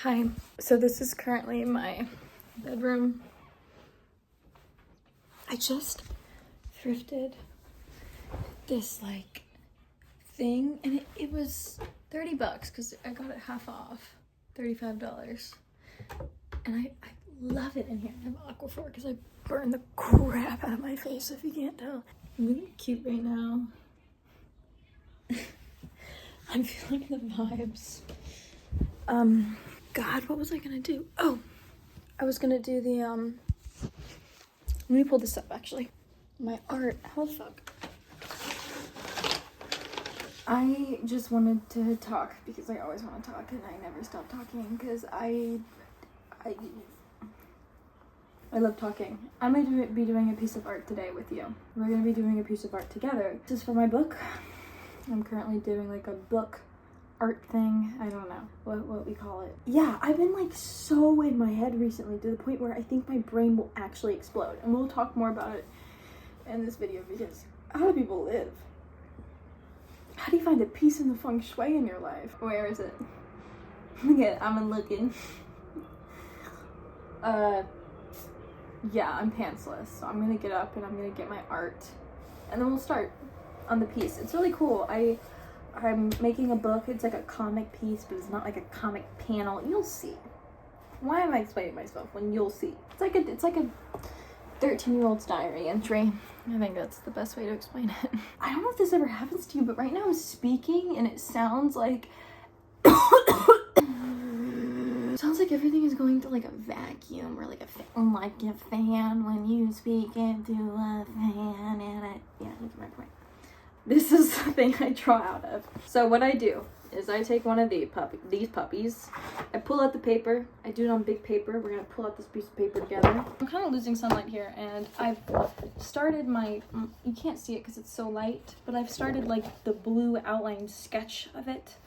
Hi, so this is currently my bedroom. I just thrifted this like thing and it was $30 because I got it half off, $35. And I love it in here. I have Aquaphor because I burned the crap out of my face if you can't tell. I'm really cute right now. I'm feeling the vibes. God, what was I gonna do? Oh, I was gonna do the, let me pull this up actually. My art, how the fuck? I just wanted to talk because I always want to talk and I never stop talking because I love talking. I might be doing a piece of art today with you. We're gonna be doing a piece of art together. This is for my book. I'm currently doing like a book art thing. I don't know what we call it. Yeah, I've been like so in my head recently to the point where I think my brain will actually explode. And we'll talk more about it in this video because how do people live? How do you find the peace and the feng shui in your life? Where is it? Look at it, I'm looking. Yeah, I'm pantsless. So I'm gonna get up and I'm gonna get my art and then we'll start on the piece. It's really cool. I'm making a book. It's like a comic piece, but it's not like a comic panel. You'll see. Why am I explaining myself when you'll see? It's like a 13-year-old's diary entry. I think that's the best way to explain it. I don't know if this ever happens to you, but right now I'm speaking and it sounds like sounds like everything is going through like a vacuum or like a fan when you speak into a fan and it, yeah, you get my point. This is the thing I draw out of. So what I do is I take one of these puppies, I pull out the paper, I do it on big paper. We're gonna pull out this piece of paper together. I'm kind of losing sunlight here and I've started my, you can't see it because it's so light, but I've started like the blue outline sketch of it.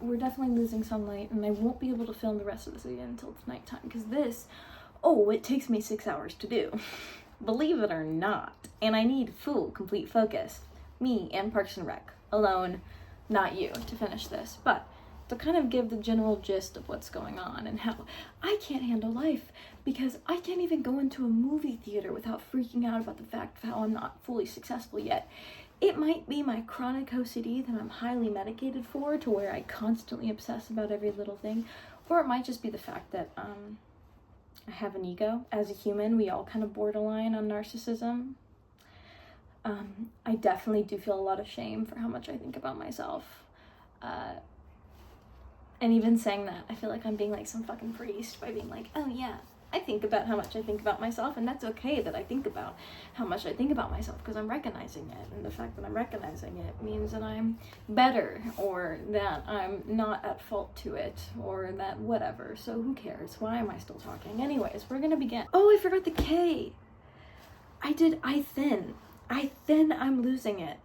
We're definitely losing sunlight and I won't be able to film the rest of this again until it's nighttime because this, it takes me 6 hours to do. Believe it or not. And I need full, complete focus. Me and Parks and Rec. Alone, not you, to finish this. But to kind of give the general gist of what's going on and how I can't handle life because I can't even go into a movie theater without freaking out about the fact of how I'm not fully successful yet. It might be my chronic OCD that I'm highly medicated for to where I constantly obsess about every little thing. Or it might just be the fact that, I have an ego. As a human, we all kind of borderline on narcissism. I definitely do feel a lot of shame for how much I think about myself. And even saying that, I feel like I'm being like some fucking priest by being like, oh yeah, I think about how much I think about myself, and that's okay that I think about how much I think about myself because I'm recognizing it, and the fact that I'm recognizing it means that I'm better, or that I'm not at fault to it, or that whatever, so who cares? Why am I still talking? Anyways, we're gonna begin. Oh, I forgot the K. I thin, I'm losing it.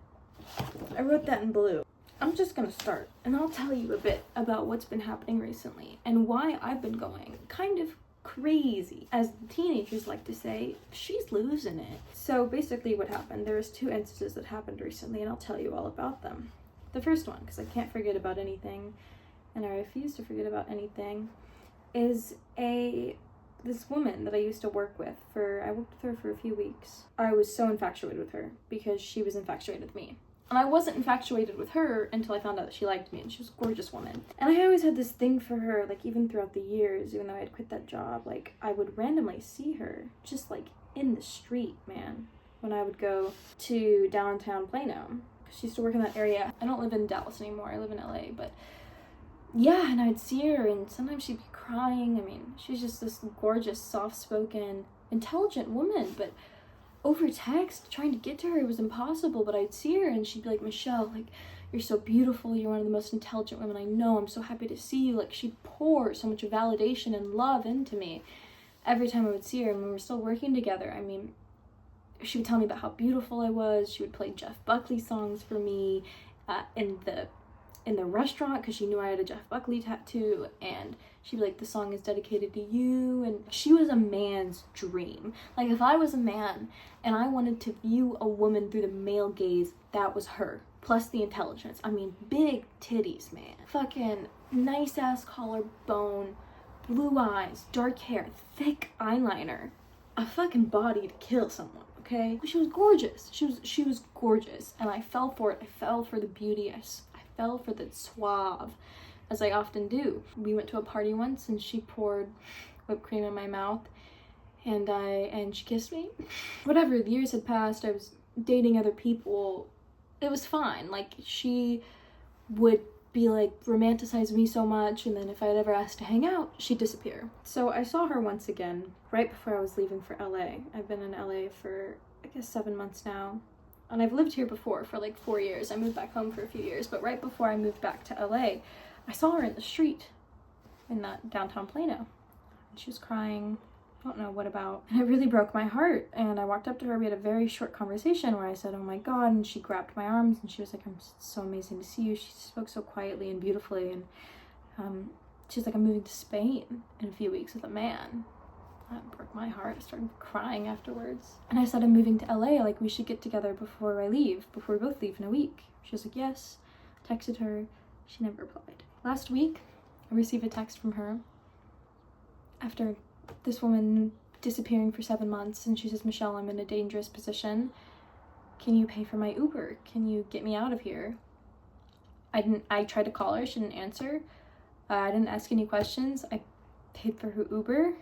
I wrote that in blue. I'm just gonna start, and I'll tell you a bit about what's been happening recently, and why I've been going kind of crazy. As the teenagers like to say, she's losing it. So basically what happened, there was 2 instances that happened recently and I'll tell you all about them. The first one, because I can't forget about anything and I refuse to forget about anything, is this woman that I used to work with I worked with her for a few weeks. I was so infatuated with her because she was infatuated with me. And I wasn't infatuated with her until I found out that she liked me, and she was a gorgeous woman. And I always had this thing for her, like even throughout the years, even though I had quit that job, like I would randomly see her just like in the street, man, when I would go to downtown Plano, because she used to work in that area. I don't live in Dallas anymore, I live in LA, but yeah, and I'd see her and sometimes she'd be crying. I mean, she's just this gorgeous, soft-spoken, intelligent woman, but over text, trying to get to her, it was impossible, but I'd see her and she'd be like, Michelle, like, you're so beautiful, you're one of the most intelligent women I know, I'm so happy to see you. Like, she'd pour so much validation and love into me every time I would see her, and when we were still working together, I mean, she would tell me about how beautiful I was, she would play Jeff Buckley songs for me in the restaurant because she knew I had a Jeff Buckley tattoo, and she'd be like, the song is dedicated to you, and she was a man's dream. Like, if I was a man and I wanted to view a woman through the male gaze, that was her, plus the intelligence. I mean, big titties, man. Fucking nice ass collarbone, blue eyes, dark hair, thick eyeliner, a fucking body to kill someone, okay? She was gorgeous. She was gorgeous, and I fell for it. I fell for the beauty. I fell for the suave, as I often do. We went to a party once, and she poured whipped cream in my mouth, and she kissed me. Whatever, the years had passed. I was dating other people. It was fine. Like, she would be like romanticize me so much, and then if I'd ever asked to hang out, she'd disappear. So I saw her once again right before I was leaving for LA. I've been in LA for I guess 7 months now, and I've lived here before for like 4 years. I moved back home for a few years, but right before I moved back to LA, I saw her in the street in that downtown Plano, and she was crying. I don't know what about, and it really broke my heart. And I walked up to her. We had a very short conversation where I said, oh my God, and she grabbed my arms, and she was like, it's so amazing to see you. She spoke so quietly and beautifully, and she's like, I'm moving to Spain in a few weeks with a man. That broke my heart. I started crying afterwards, and I said, I'm moving to LA, like we should get together before we both leave in a week. She was like, yes. Texted her. She never replied. Last week I received a text from her after this woman disappearing for 7 months, and she says, Michelle, I'm in a dangerous position. Can you pay for my Uber? Can you get me out of here? I tried to call her. She didn't answer. I didn't ask any questions. I paid for her Uber.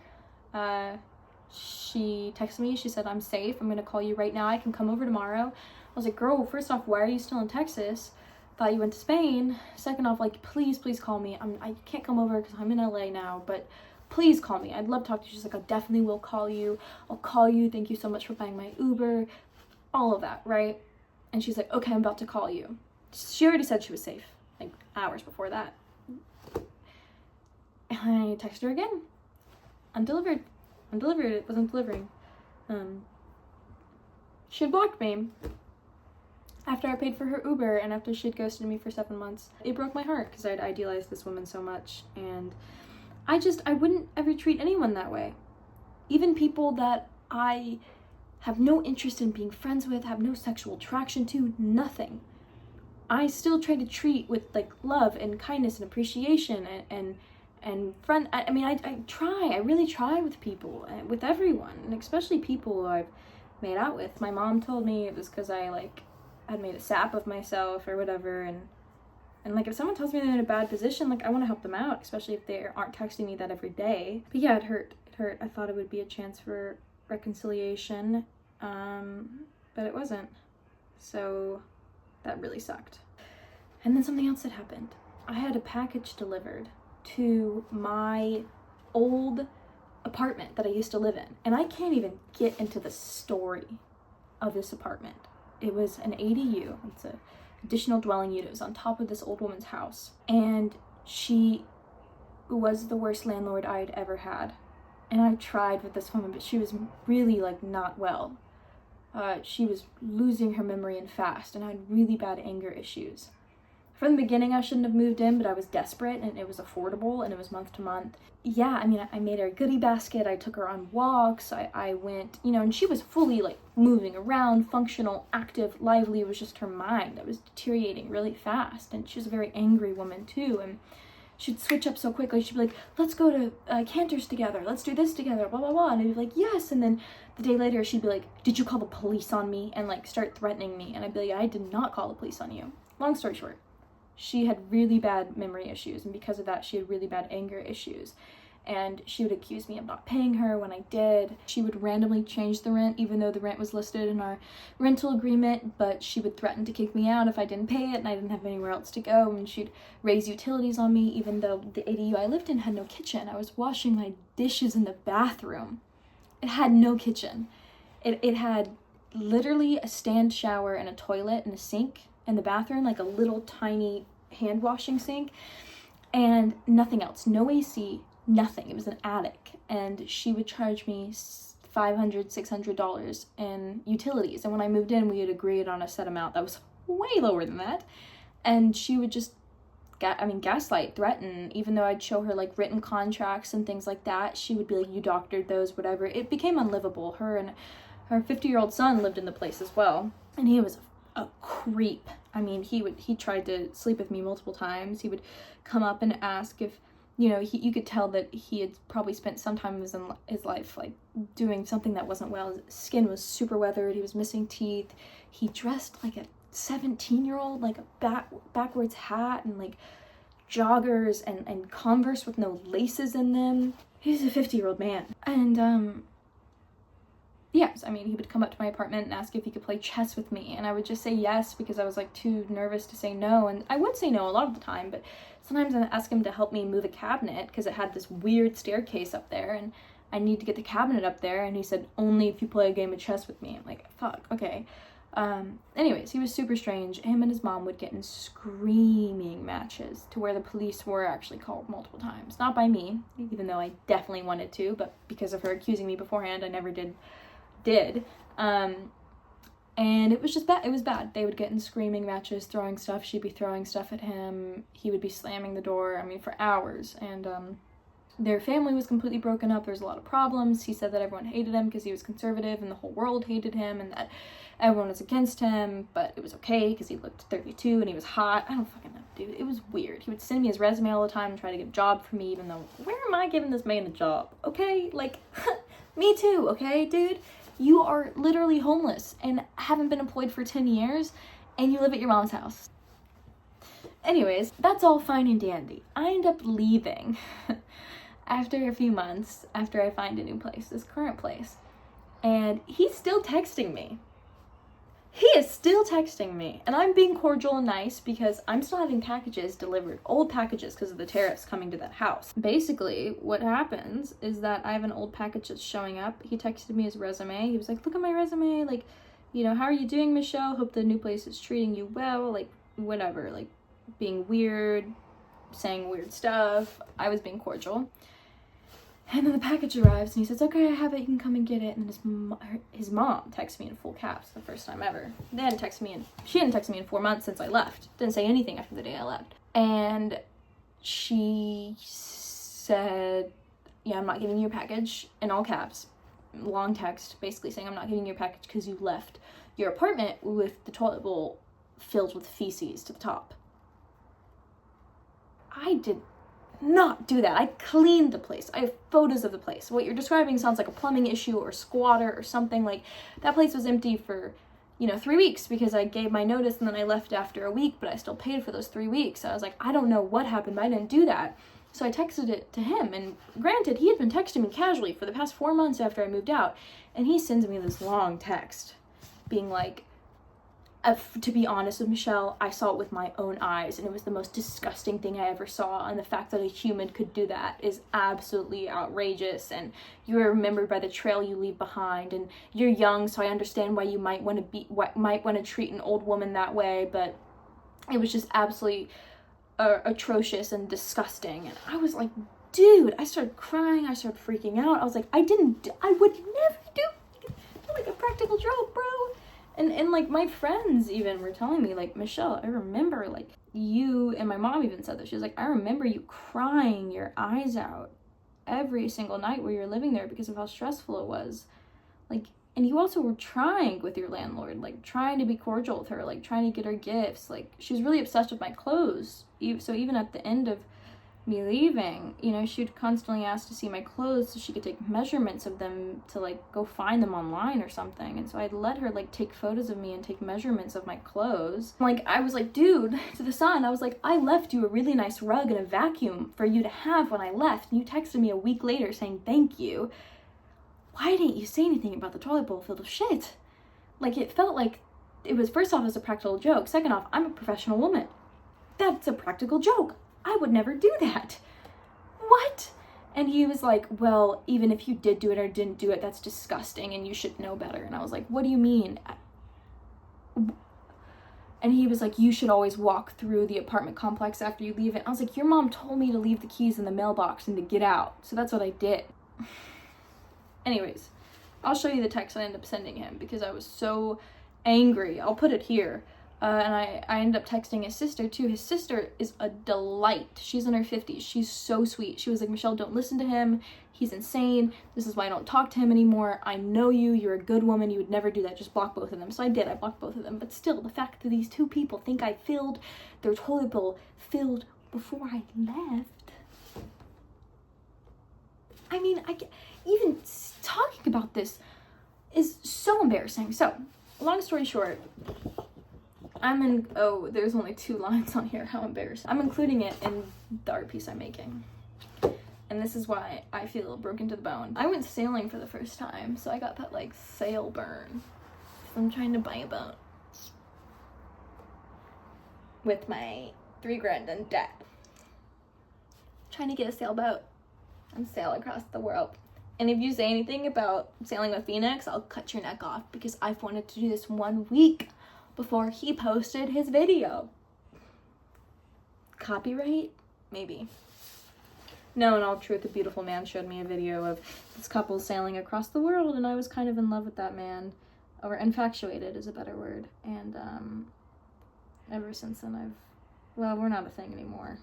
She texted me. She said, I'm safe. I'm gonna call you right now. I can come over tomorrow. I was like, girl, first off, why are you still in Texas? Thought you went to Spain. Second off, like, please call me. I can't come over because I'm in LA now, but please call me. I'd love to talk to you. She's like, I definitely will call you. I'll call you. Thank you so much for buying my Uber. All of that, right? And she's like, okay, I'm about to call you. She already said she was safe, like hours before that. And I texted her again. Undelivered. It wasn't delivering. She had blocked me after I paid for her Uber, and after she had ghosted me for 7 months. It broke my heart because I'd idealized this woman so much, and I wouldn't ever treat anyone that way. Even people that I have no interest in being friends with, have no sexual attraction to, nothing. I still try to treat with like love and kindness and appreciation and friend. I mean, I really try with people, with everyone, and especially people who I've made out with. My mom told me it was because I like had made a sap of myself or whatever, and like, if someone tells me they're in a bad position, like, I want to help them out, especially if they aren't texting me that every day. But yeah, it hurt. I thought it would be a chance for reconciliation, but it wasn't. So that really sucked. And then something else had happened. I had a package delivered to my old apartment that I used to live in. And I can't even get into the story of this apartment. It was an ADU. It's a additional dwelling unit. It was on top of this old woman's house, and she was the worst landlord I'd ever had. And I tried with this woman, but she was really like not well. She was losing her memory and fast, and I had really bad anger issues. From the beginning, I shouldn't have moved in, but I was desperate, and it was affordable, and it was month to month. Yeah, I mean, I made her a goodie basket. I took her on walks. I went, and she was fully like moving around, functional, active, lively. It was just her mind that was deteriorating really fast, and she was a very angry woman too, and she'd switch up so quickly. She'd be like, let's go to Cantor's together. Let's do this together, blah, blah, blah. And I'd be like, yes. And then the day later, she'd be like, did you call the police on me? And like start threatening me. And I'd be like, I did not call the police on you. Long story short, she had really bad memory issues. And because of that, she had really bad anger issues. And she would accuse me of not paying her when I did. She would randomly change the rent, even though the rent was listed in our rental agreement, but she would threaten to kick me out if I didn't pay it and I didn't have anywhere else to go. And she'd raise utilities on me, even though the ADU I lived in had no kitchen. I was washing my dishes in the bathroom. It had no kitchen. It had literally a stand shower and a toilet and a sink in the bathroom, like a little tiny hand washing sink, and nothing else. No AC. Nothing. It was an attic, and she would charge me $500, $600 in utilities. And when I moved in, we had agreed on a set amount that was way lower than that. And she would just, gaslight, threaten. Even though I'd show her like written contracts and things like that, she would be like, "You doctored those, whatever." It became unlivable. Her and her 50-year-old son lived in the place as well, and he was a creep. I mean, he tried to sleep with me multiple times. He would come up and ask if, you know, you could tell that he had probably spent some time in his life, like, doing something that wasn't well. His skin was super weathered. He was missing teeth. He dressed like a 17-year-old, like a backwards hat and, like, joggers and Converse with no laces in them. He's a 50-year-old man. And, yes, I mean, he would come up to my apartment and ask if he could play chess with me, and I would just say yes because I was, like, too nervous to say no, and I would say no a lot of the time, but sometimes I'd ask him to help me move a cabinet because it had this weird staircase up there, and I need to get the cabinet up there, and he said, only if you play a game of chess with me. I'm like, fuck, okay. Anyways, he was super strange. Him and his mom would get in screaming matches to where the police were actually called multiple times. Not by me, even though I definitely wanted to, but because of her accusing me beforehand, I never did. And it was just bad. It was bad. They would get in screaming matches, throwing stuff. She'd be throwing stuff at him. He would be slamming the door, I mean, for hours. And their family was completely broken up. There was a lot of problems. He said that everyone hated him because he was conservative and the whole world hated him and that everyone was against him, but it was okay because he looked 32 and he was hot. I don't fucking know, dude. It was weird. He would send me his resume all the time and try to get a job for me, even though, where am I giving this man a job? Okay? Like, me too, okay, dude? You are literally homeless and haven't been employed for 10 years and you live at your mom's house. Anyways, that's all fine and dandy. I end up leaving after a few months, after I find a new place, this current place. And he's still texting me. He is still texting me, and I'm being cordial and nice because I'm still having packages delivered, old packages because of the tariffs coming to that house. Basically, what happens is that I have an old package that's showing up. He texted me his resume. He was like, look at my resume, like, you know, how are you doing, Michelle? Hope the new place is treating you well, like, whatever, like, being weird, saying weird stuff. I was being cordial. And then the package arrives, and he says, okay, I have it, you can come and get it. And his mom texts me in full caps, the first time ever. She hadn't texted me in 4 months since I left. Didn't say anything after the day I left. And she said, yeah, I'm not giving you your package, in all caps. Long text, basically saying, I'm not giving you your package because you left your apartment with the toilet bowl filled with feces to the top. I did not do that. I cleaned the place. I have photos of the place. What you're describing sounds like a plumbing issue or squatter or something. Like, that place was empty for, 3 weeks because I gave my notice and then I left after a week, but I still paid for those 3 weeks. So I was like, I don't know what happened, but I didn't do that. So I texted it to him, and granted, he had been texting me casually for the past 4 months after I moved out, and he sends me this long text being like, to be honest with Michelle, I saw it with my own eyes, and it was the most disgusting thing I ever saw, and the fact that a human could do that is absolutely outrageous, and you are remembered by the trail you leave behind, and you're young, so I understand why you might want to treat an old woman that way, but it was just absolutely atrocious and disgusting. And I was like, dude, I started crying, I started freaking out. I was like, I would never do like a practical joke, bro. And like, my friends even were telling me, like, Michelle, I remember, like, you, and my mom even said that. She was like, I remember you crying your eyes out every single night where you're living there because of how stressful it was. Like, and you also were trying with your landlord, like, trying to be cordial with her, like, trying to get her gifts. Like, she was really obsessed with my clothes. So even at the end of me leaving, she would constantly ask to see my clothes so she could take measurements of them to, like, go find them online or something. And so I'd let her, like, take photos of me and take measurements of my clothes. Like, I was like, dude, to the son, I was like, I left you a really nice rug and a vacuum for you to have when I left. And you texted me a week later saying thank you. Why didn't you say anything about the toilet bowl filled with shit? Like, it felt like it was, first off, as a practical joke. Second off, I'm a professional woman. That's a practical joke. I would never do that. What? And he was like, well, even if you did do it or didn't do it, that's disgusting and you should know better. And I was like, what do you mean? And he was like, you should always walk through the apartment complex after you leave it. I was like, your mom told me to leave the keys in the mailbox and to get out. So that's what I did. Anyways, I'll show you the text I ended up sending him because I was so angry. I'll put it here. And I ended up texting his sister too. His sister is a delight. She's in her 50s. She's so sweet. She was like, Michelle, don't listen to him. He's insane. This is why I don't talk to him anymore. I know you. You're a good woman. You would never do that. Just block both of them. So I did. I blocked both of them. But still, the fact that these two people think I filled their toilet bowl filled before I left. I mean, even talking about this is so embarrassing. So, long story short, there's only 2 lines on here. How embarrassing. I'm including it in the art piece I'm making. And this is why I feel broken to the bone. I went sailing for the first time, so I got that, like, sail burn. I'm trying to buy a boat. With my $3,000 in debt. Trying to get a sailboat and sail across the world. And if you say anything about sailing with Phoenix, I'll cut your neck off, because I've wanted to do this 1 week before he posted his video. Copyright? Maybe. No, in all truth, a beautiful man showed me a video of this couple sailing across the world, and I was kind of in love with that man. Or infatuated is a better word. And ever since then we're not a thing anymore.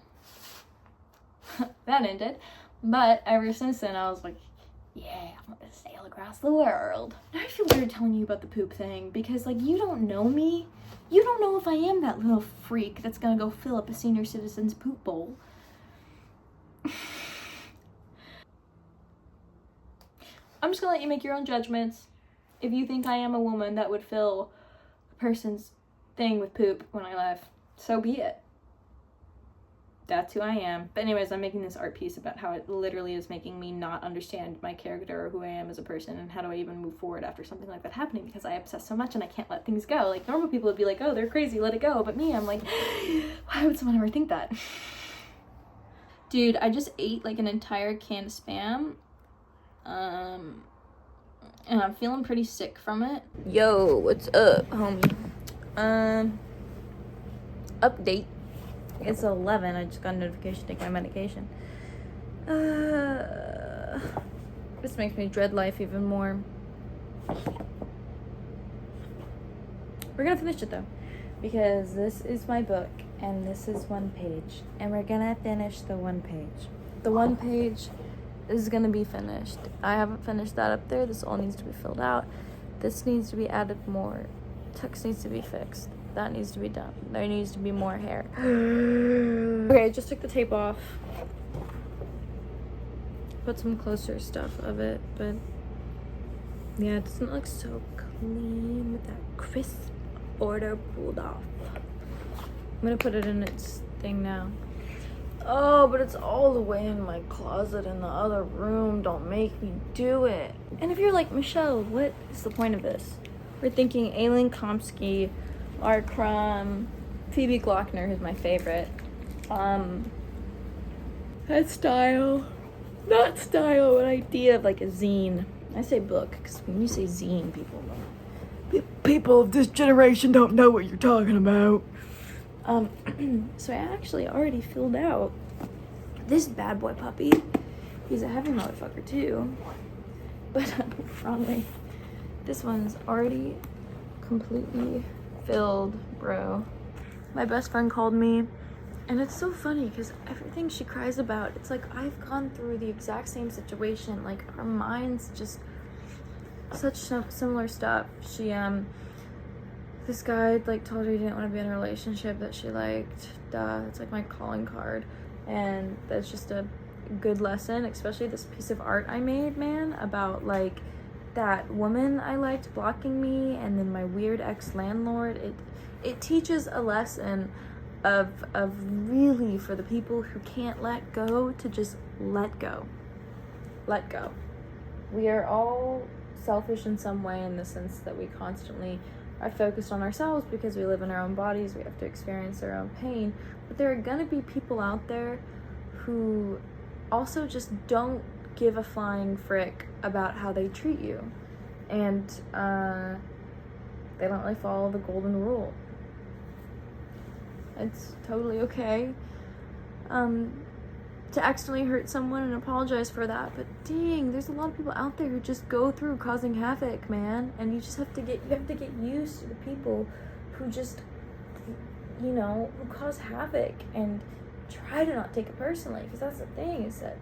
That ended. But ever since then I was like, yeah, I'm gonna sail across the world. Now I feel weird telling you about the poop thing, because, like, you don't know me. You don't know if I am that little freak that's gonna go fill up a senior citizen's poop bowl. I'm just gonna let you make your own judgments. If you think I am a woman that would fill a person's thing with poop when I left, so be it. That's who I am. But anyways, I'm making this art piece about how it literally is making me not understand my character or who I am as a person, and how do I even move forward after something like that happening, because I obsess so much and I can't let things go. Like, normal people would be like, oh, they're crazy, let it go. But me, I'm like, why would someone ever think that? Dude, I just ate, like, an entire can of Spam. And I'm feeling pretty sick from it. Yo, what's up, homie? Update. It's 11. I just got a notification to take my medication. This makes me dread life even more. We're gonna finish it though, because this is my book and this is 1 page, and we're gonna finish the 1 page. The 1 page is gonna be finished. I haven't finished that up there. This all needs to be filled out. This needs to be added more. Text needs to be fixed. That needs to be done. There needs to be more hair. Okay, I just took the tape off. Put some closer stuff of it, but yeah, it doesn't look so clean with that crisp border pulled off. I'm gonna put it in its thing now. Oh, but it's all the way in my closet in the other room. Don't make me do it. And if you're like, Michelle, what is the point of this? We're thinking Aileen Komsky, Art Crumb, Phoebe Glockner, who's my favorite. That style. Not style, an idea of like a zine. I say book, because when you say zine, people know. People of this generation don't know what you're talking about. So I actually already filled out this bad boy puppy. He's a heavy motherfucker too. But, wrong way. This one's already completely filled, bro. My best friend called me, and it's so funny because everything she cries about, it's like I've gone through the exact same situation. Like, our minds just such similar stuff. She this guy like told her he didn't want to be in a relationship that she liked. Duh, it's like my calling card, and that's just a good lesson. Especially this piece of art I made, man, about like that woman I liked blocking me, and then my weird ex-landlord. It teaches a lesson of really, for the people who can't let go, to just let go. Let go. We are all selfish in some way, in the sense that we constantly are focused on ourselves because we live in our own bodies. We have to experience our own pain. But there are gonna be people out there who also just don't give a flying frick about how they treat you, and they don't really follow the golden rule. It's totally okay to accidentally hurt someone and apologize for that, but dang, there's a lot of people out there who just go through causing havoc, man, and you just have to get used to the people who just you know, who cause havoc, and try to not take it personally, because that's the thing, is that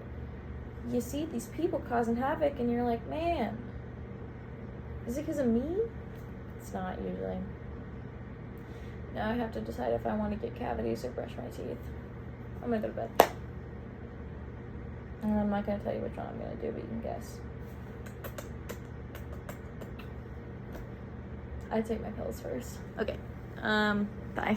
you see these people causing havoc and you're like, man, is it because of me? It's not usually. Now I have to decide if I want to get cavities or brush my teeth. I'm gonna go to bed. And I'm not gonna tell you which one I'm gonna do, but you can guess. I take my pills first. Okay. Bye.